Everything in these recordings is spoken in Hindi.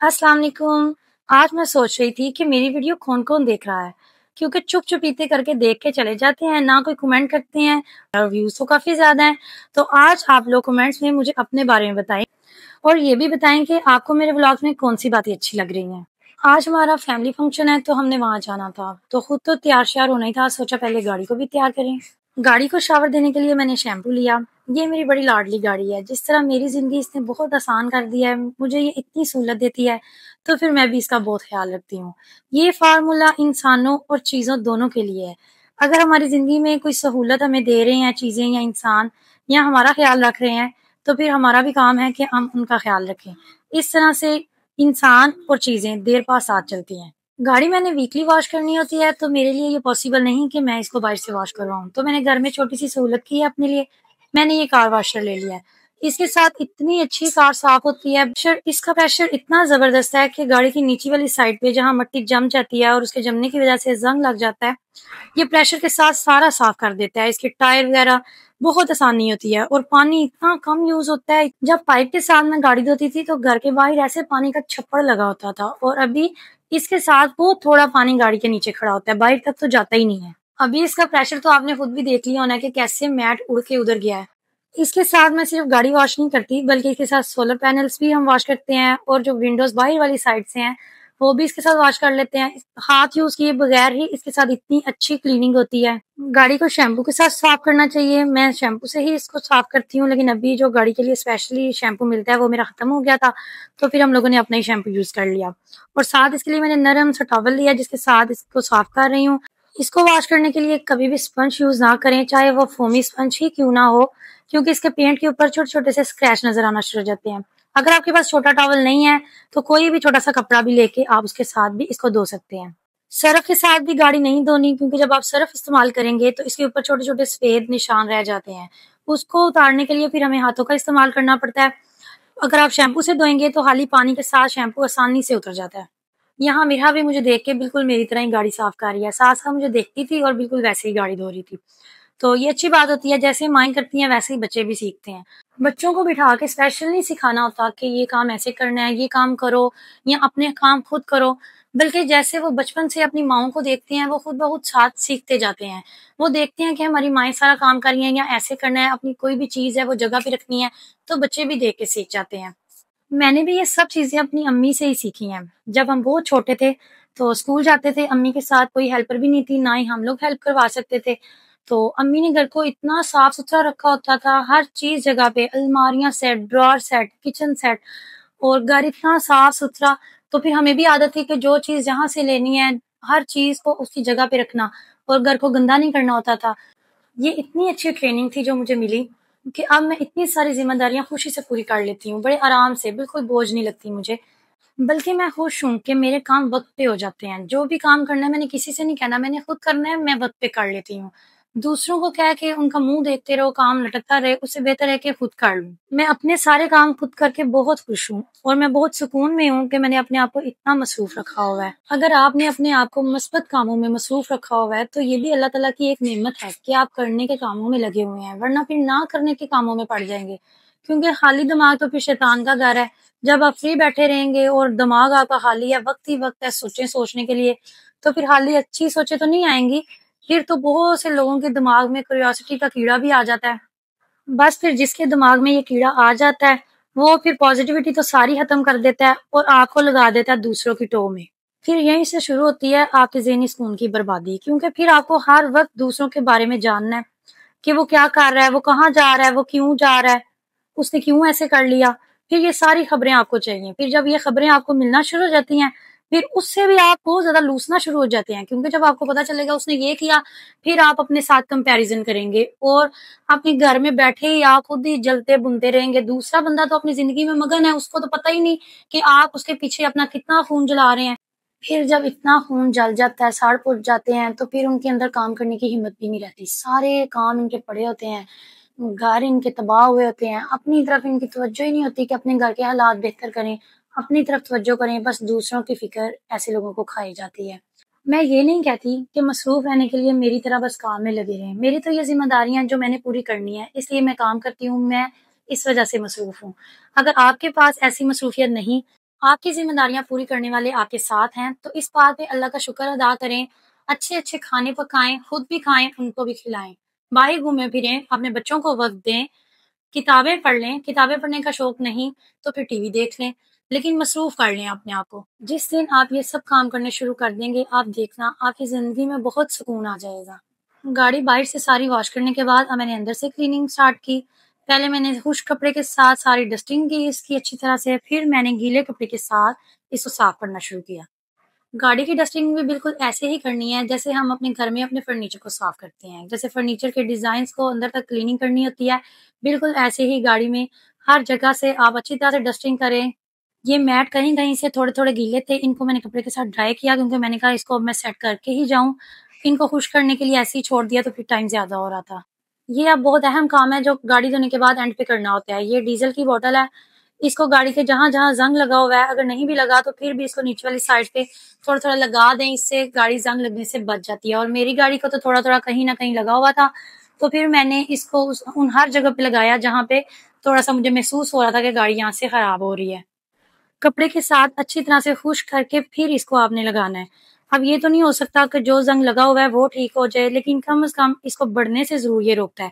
अस्सलाम वालेकुम। आज मैं सोच रही थी कि मेरी वीडियो कौन-कौन देख रहा है, क्योंकि चुप-चुपीते करके देख के चले जाते हैं, ना कोई कमेंट करते हैं और व्यूज़ तो काफ़ी ज़्यादा हैं। तो आज आप लोग कमेंट्स में मुझे अपने बारे में बताएँ और ये भी बताएँ कि आपको मेरे व्लॉग्स में कौन-सी बातें अच्छी लग रही हैं। आज हमारा फैमिली फंक्शन है तो हमने वहाँ जाना था, तो खुद तो तैयार-श्यार होना ही था, सोचा पहले गाड़ी को भी तैयार करें। गाड़ी को शावर देने के लिए मैंने शैम्पू लिया। ये मेरी बड़ी लाडली गाड़ी है, जिस तरह मेरी ज़िंदगी इसने बहुत आसान कर दी है, मुझे ये इतनी सहूलत देती है, तो फिर मैं भी इसका बहुत ख़्याल रखती हूँ। ये फ़ॉर्मूला इंसानों और चीज़ों दोनों के लिए है। अगर हमारी ज़िंदगी में कोई सहूलत हमें दे रहे हैं चीज़ें या इंसान या हमारा ख़्याल रख रहे हैं, तो फिर हमारा भी काम है कि हम उनका ख़्याल रखें। इस तरह से इंसान और चीज़ें देर पा साथ चलती हैं। गाड़ी मैंने वीकली वॉश करनी होती है, तो मेरे लिए ये पॉसिबल नहीं कि मैं इसको बाहर से वॉश करवाऊँ। तो मैंने घर में छोटी-सी सहूलत की है अपने लिए, मैंने ये कार वॉशर ले लिया है। इसके साथ इतनी अच्छी कार साफ होती है, इसका प्रेशर इतना ज़बरदस्त है कि गाड़ी की नीचे वाली साइड पे जहाँ मिट्टी जम जाती है और उसके जमने की वज़ह से ज़ंग लग जाता है, ये प्रेशर के साथ सारा साफ कर देता है। इसके टायर वगैरह बहुत आसानी होती है और पानी इतना कम यूज़ होता है। जब पाइप के साथ मैं गाड़ी धोती थी, तो घर के बाहर ऐसे पानी का छप्पड़ लगा होता था और अभी इसके साथ बहुत थोड़ा पानी गाड़ी के नीचे खड़ा होता है, बाहर तक तो जाता ही नहीं है। अभी इसका प्रेशर तो आपने खुद भी देख लिया होना कि कैसे मैट उड़ के उधर गया है। इसके साथ मैं सिर्फ गाड़ी वॉश नहीं करती, बल्कि इसके साथ सोलर पैनल्स भी हम वॉश करते हैं और जो विंडोज़ बाहर वाली साइड से हैं, वो भी इसके साथ वॉश कर लेते हैं। हाथ यूज़ किए बगैर ही इसके साथ इतनी अच्छी क्लीनिंग होती है। गाड़ी को शैम्पू के साथ साफ करना चाहिए। मैं शैम्पू से ही इसको साफ करती हूँ, लेकिन अभी जो गाड़ी के लिए स्पेशली शैम्पू मिलता है वो मेरा खत्म हो गया था, तो फिर हम लोगों ने अपना ही शैम्पू यूज़ कर लिया। और साथ इसके लिए मैंने नरम सा टॉवल लिया जिसके साथ इसको साफ कर रही हूँ। इसको वॉश करने के लिए कभी भी स्पंज यूज़ ना करें, चाहे वो फोमी स्पंज ही क्यों ना हो, क्योंकि इसके पेंट के ऊपर छोटे-छोटे से स्क्रैच नज़र आना शुरू हो जाते हैं। अगर आपके पास छोटा टॉवल नहीं है, तो कोई भी छोटा-सा कपड़ा भी लेके आप उसके साथ भी इसको धो सकते हैं। सर्फ़ के साथ भी गाड़ी नहीं धोनी, क्योंकि जब आप सर्फ़ इस्तेमाल करेंगे तो इसके ऊपर छोटे-छोटे सफ़ेद निशान रह जाते हैं। उसको उतारने के लिए फिर हमें हाथों का इस्तेमाल करना पड़ता है। अगर आप शैम्पू से धोएँगे तो खाली पानी के साथ शैम्पू आसानी से उतर जाता है। यहाँ मेरा भी मुझे देख के बिल्कुल मेरी तरह ही गाड़ी साफ़ कर रही है। साथ-साथ मुझे देखती थी और बिल्कुल वैसे ही गाड़ी धो रही थी। तो ये अच्छी बात होती है, जैसे माएँ करती हैं वैसे ही बच्चे भी सीखते हैं। बच्चों को बिठा के स्पेशल नहीं सिखाना होता कि ये काम ऐसे करना है, ये काम करो या अपने काम खुद करो, बल्कि जैसे वो बचपन से अपनी माँओं को देखते हैं, वो खुद ब खुद साथ सीखते जाते हैं। वो देखते हैं कि हमारी माएँ सारा काम कर रही हैं या ऐसे करना है, अपनी कोई भी चीज़ है वो जगह पे रखनी है, तो बच्चे भी देख के सीख जाते हैं। मैंने भी ये सब चीज़ें अपनी अम्मी से ही सीखी हैं। जब हम बहुत छोटे थे, तो स्कूल जाते थे अम्मी के साथ, कोई हेल्पर भी नहीं थी, ना ही हम लोग हेल्प करवा सकते थे। तो अम्मी ने घर को इतना साफ-सुथरा रखा होता था, हर चीज़ जगह पे, अलमारियाँ set, drawer set, kitchen set और घर इतना साफ-सुथरा, तो फिर हमें भी आदत थी कि जो चीज़ जहाँ से लेनी है, हर चीज़ को उसकी जगह पे रखना और घर को गंदा नहीं करना होता था। ये इतनी अच्छी ट्रेनिंग थी जो मुझे मिली कि अब मैं इतनी सारी ज़िम्मेदारियाँ खुशी से पूरी कर लेती हूँ, बड़े आराम से, बिल्कुल बोझ नहीं लगती मुझे। बल्कि मैं खुश हूँ कि मेरे काम वक़्त पे हो जाते हैं। जो भी काम करना है मैंने किसी से नहीं कहना, मैंने खुद करना है, मैं वक़्त पे कर लेती हूँ। दूसरों को कह के उनका मुँह देखते रहो, काम लटकता रहे, उससे बेहतर है कि खुद कर लूँ। मैं अपने सारे काम खुद करके बहुत खुश हूँ और मैं बहुत सुकून में हूँ कि मैंने अपने आप को इतना मसरूफ़ रखा हुआ है। अगर आपने अपने आप को मुस्बत कामों में मसरूफ़ रखा हुआ है, तो ये भी अल्लाह ताला की एक नेमत है कि आप करने के कामों में लगे हुए हैं, वरना फिर ना करने के कामों में पड़ जाएँगे। क्योंकि खाली दिमाग तो फिर शैतान का घर है। जब आप फ्री बैठे रहेंगे और दिमाग आपका खाली है, वक़्त ही वक़्त है सोचने के लिए, तो फिर खाली अच्छी सोचें तो नहीं आएँगी, फिर तो बहुत से लोगों के दिमाग में क्यूरियोसिटी का कीड़ा भी आ जाता है। बस फिर जिसके दिमाग में ये कीड़ा आ जाता है, वो फिर पॉज़िटिविटी तो सारी ख़त्म कर देता है और आपको लगा देता है दूसरों की टो में। फिर यहीं से शुरू होती है आपके ज़हनी सुकून की बर्बादी, क्योंकि फिर आपको हर वक़्त दूसरों के बारे में जानना है कि वो क्या कर रहा है, वो कहाँ जा रहा है, वो क्यों जा रहा है, उसने क्यों ऐसे कर लिया। फिर ये सारी खबरें आपको चाहिए। फिर जब ये खबरें आपको मिलना शुरू हो जाती हैं, फिर उससे भी आप बहुत ज़्यादा लूसना शुरू हो जाते हैं, क्योंकि जब आपको पता चलेगा उसने ये किया, फिर आप अपने साथ कंपैरिज़न करेंगे और अपने घर में बैठे ही आप खुद ही जलते-भुनते रहेंगे। दूसरा बंदा तो अपनी ज़िंदगी में मगन है, उसको तो पता ही नहीं कि आप उसके पीछे अपना कितना खून जला रहे हैं। फिर जब इतना खून जल जाता है, सड़-पुड़ जाते हैं, तो फिर उनके अंदर काम करने की हिम्मत भी नहीं रहती। सारे काम इनके पड़े होते हैं, घर इनके तबाह हुए होते हैं, अपनी तरफ इनकी तवज्जो ही नहीं होती कि अपने घर के हालात बेहतर करें, अपनी तरफ तवज्जो करें, बस दूसरों की फ़िक्र ऐसे लोगों को खाई जाती है। मैं ये नहीं कहती कि मसरूफ़ रहने के लिए मेरी तरह बस काम में लगे रहें। मेरी तो ये ज़िम्मेदारियाँ हैं जो मैंने पूरी करनी है, इसलिए मैं काम करती हूँ, मैं इस वज़ह से मसरूफ़ हूँ। अगर आपके पास ऐसी मसरूफ़ियत नहीं आपकी जिम्मेदारियां पूरी करने वाले आपके साथ हैं, तो इस बात पे अल्लाह का शुक्र अदा करें। अच्छे अच्छे खाने पकाएं, खुद भी खाएं, उनको भी खिलाएं। बाहर घूमें फिरें, अपने बच्चों को वक्त दें, किताबें पढ़ लें। किताबें पढ़ने का शौक नहीं तो फिर टीवी देख लें, लेकिन मसरूफ कर लें अपने आप को। जिस दिन आप ये सब काम करने शुरू कर देंगे, आप देखना आपकी जिंदगी में बहुत सुकून आ जाएगा। गाड़ी बाहर से सारी वॉश करने के बाद अब मैंने अंदर से क्लीनिंग स्टार्ट की। पहले मैंने खुश्क कपड़े के साथ सारी डस्टिंग की इसकी अच्छी तरह से, फिर मैंने गीले कपड़े के साथ इसको साफ करना शुरू किया। गाड़ी की डस्टिंग भी बिल्कुल ऐसे ही करनी है जैसे हम अपने घर में अपने फर्नीचर को साफ करते हैं। जैसे फर्नीचर के डिजाइन को अंदर तक क्लीनिंग करनी होती है, बिल्कुल ऐसे ही गाड़ी में हर जगह से आप अच्छी तरह से डस्टिंग करें। ये मैट कहीं कहीं से थोड़े थोड़े गीले थे, इनको मैंने कपड़े के साथ ड्राई किया क्योंकि मैंने कहा इसको अब मैं सेट करके ही जाऊं। इनको खुश करने के लिए ऐसे ही छोड़ दिया तो फिर टाइम ज्यादा हो रहा था। ये अब बहुत अहम काम है जो गाड़ी धोने के बाद एंड पे करना होता है। ये डीजल की बोतल है, इसको गाड़ी के जहां जहां जंग लगा हुआ है, अगर नहीं भी लगा तो फिर भी इसको नीचे वाली साइड पे थोड़ा थोड़ा लगा दें, इससे गाड़ी जंग लगने से बच जाती है। और मेरी गाड़ी को तो थोड़ा थोड़ा कहीं ना कहीं लगा हुआ था, तो फिर मैंने इसको उन हर जगह पे लगाया जहां पे थोड़ा सा मुझे महसूस हो रहा था कि गाड़ी यहाँ से खराब हो रही है। कपड़े के साथ अच्छी तरह से खुश्क करके फिर इसको आपने लगाना है। अब ये तो नहीं हो सकता कि जो जंग लगा हुआ है वो ठीक हो जाए, लेकिन कम से कम इसको बढ़ने से जरूर ये रोकता है।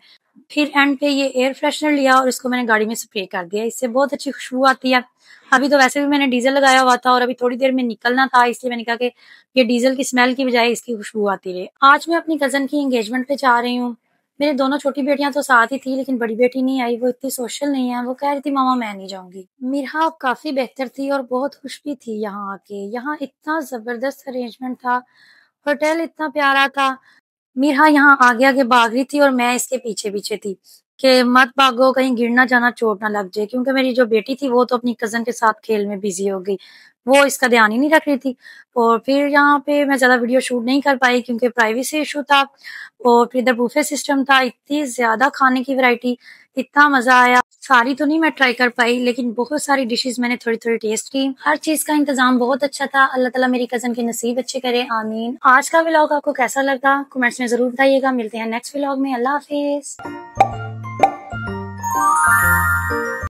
फिर एंड पे ये एयर फ्रेशनर लिया और इसको मैंने गाड़ी में स्प्रे कर दिया, इससे बहुत अच्छी खुशबू आती है। अभी तो वैसे भी मैंने डीजल लगाया हुआ था और अभी थोड़ी देर में निकलना था, इसलिए मैंने कहा कि ये डीजल की स्मेल की बजाय इसकी खुशबू आती रहे। आज मैं अपनी कजन की एंगेजमेंट पे जा रही हूँ। मेरे दोनों छोटी बेटियां तो साथ ही थी, लेकिन बड़ी बेटी नहीं आई, वो इतनी सोशल नहीं है। वो कह रही थी मामा मैं नहीं जाऊंगी। मिरहा अब काफी बेहतर थी और बहुत खुश भी थी यहाँ आके। यहाँ इतना जबरदस्त अरेंजमेंट था, होटल इतना प्यारा था। मिरहा यहाँ आगे आगे भाग रही थी और मैं इसके पीछे पीछे थी कि मत भागो, कहीं गिरना जाना चोट ना लग जाए, क्योंकि मेरी जो बेटी थी वो तो अपनी कजन के साथ खेल में बिजी हो गई, वो इसका ध्यान ही नहीं रख रही थी। और फिर यहाँ पे मैं ज्यादा वीडियो शूट नहीं कर पाई क्योंकि प्राइवेसी इशू था। और फिर इधर बुफे सिस्टम था, इतनी ज्यादा खाने की वैरायटी, इतना मजा आया। सारी तो नहीं मैं ट्राई कर पाई, लेकिन बहुत सारी डिशेस मैंने थोड़ी थोड़ी टेस्ट की। हर चीज का इंतजाम बहुत अच्छा था। अल्लाह ताला मेरी कजन के नसीब अच्छे करे, आमीन। आज का व्लॉग आपको कैसा लगा कमेंट्स में जरूर बताइएगा। मिलते हैं नेक्स्ट व्लॉग में। अल्लाह हाफिज।